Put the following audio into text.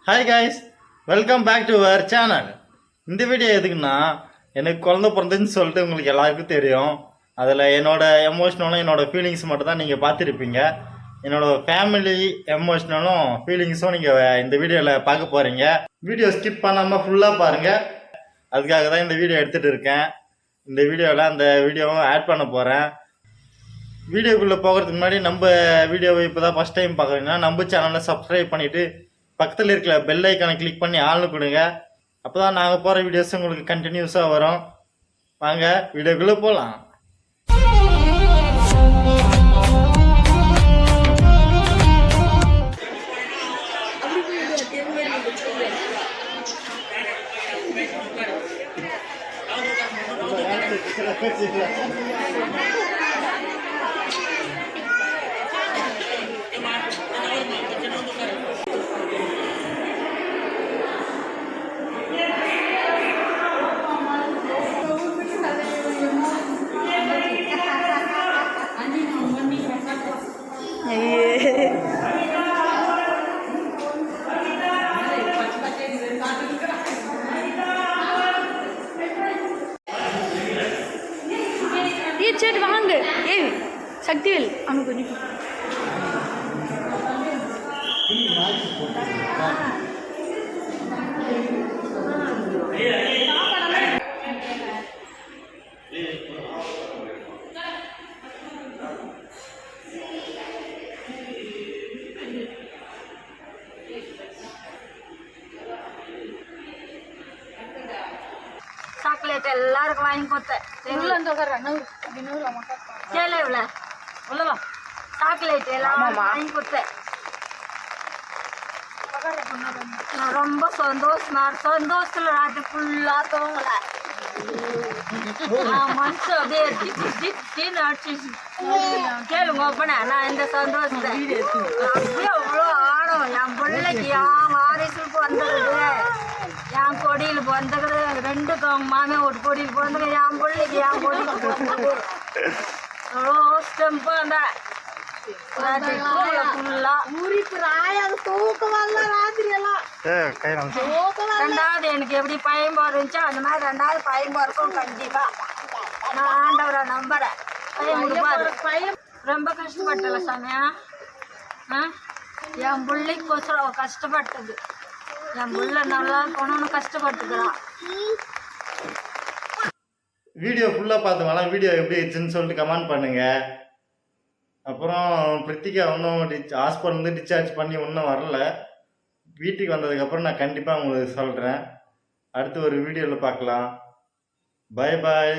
Hi guys, welcome back to our channel. இந்த video எதுக்குன்னா, எனக்கு குழந்த பிறந்துன்னு சொல்லிட்டு உங்களுக்கு எல்லாருக்கும் தெரியும். அதில் என்னோட எமோஷ்னலும் என்னோட ஃபீலிங்ஸ் மட்டும் தான் நீங்கள் பார்த்துருப்பீங்க. என்னோடய ஃபேமிலி எமோஷ்னலும் ஃபீலிங்ஸும் நீங்கள் இந்த வீடியோவில் பார்க்க போகிறீங்க. வீடியோ ஸ்கிப் பண்ணாமல் ஃபுல்லாக பாருங்கள். அதுக்காக தான் இந்த வீடியோ எடுத்துகிட்டு இருக்கேன். இந்த வீடியோவில் அந்த வீடியோவும் ஆட் பண்ண போகிறேன். வீடியோக்குள்ளே போகிறதுக்கு முன்னாடி நம்ம வீடியோவை இப்போ தான் ஃபஸ்ட் டைம் பார்க்குறீங்கன்னா நம்ம சேனலை சப்ஸ்கிரைப் பண்ணிவிட்டு பக்கத்தில் இருக்கிற பெல் ஐக்கானை கிளிக் பண்ணி ஆள்னு கொடுங்க. அப்போ தான் நாங்கள் போகிற வீடியோஸ் உங்களுக்கு கண்டினியூஸாக வரும். வாங்க வீடியோக்குள்ளே போகலாம். சரி வாங்க. ஏய் சக்திவேல் அங்கே கொஞ்சம் சாக்லேட் எல்லாருக்கும் வாங்கி கொடுத்தேன். கேளவுல உள்ளவா சாக்லேட் எல்லாம் வாங்கி கொடுத்தேன். நான் ரொம்ப சந்தோஷத்துல ராத்திரி ஃபுல்லா தூங்கல. மனசு அப்படியே தின்னு அடிச்சு கேளுங்க அப்பனே. நான் இந்த சந்தோஷத்தை அப்படியே அவ்வளோ ஆடும். என் பிள்ளைக்கு என் வாரிசுக்கு வந்துடுது, என் கொடியில் பிறந்துக்குது. ரெண்டுக்கு அவங்க மாமே ஒரு கொடியில் பிறந்துக்கு, என் பிள்ளைக்கு என் கொடியில் பிறந்தது. அவ்வளோ ஸ்டெம்பு அந்த ரெண்டாவது எனக்கு எப்படி பயம் இருந்துச்சோ அந்த மாதிரி ரெண்டாவது பயம் இருக்கும் கண்டிப்பா. நான் ஆண்டவரை நம்புறேன். பயம் ரொம்ப கஷ்டப்பட்டல சாமியா. என் பிள்ளைக்கோசரம் அவ கஷ்டப்பட்டது. என் பிள்ளை நல்லா இருக்கணும்னு கஷ்டப்பட்டுக்கிறான். வீடியோ ஃபுல்லாக பார்த்துவாங்க. வீடியோ எப்படி இருந்துச்சுன்னு சொல்லிட்டு கமெண்ட் பண்ணுங்கள். அப்புறம் பிரித்திகா இன்னும் ஹாஸ்பிட்டல்லேருந்து டிஸ்சார்ஜ் பண்ணி இன்னும் வரல. வீட்டுக்கு வந்ததுக்கப்புறம் நான் கண்டிப்பாக உங்களுக்கு சொல்கிறேன். அடுத்து ஒரு வீடியோவில் பார்க்கலாம். பாய் பாய்.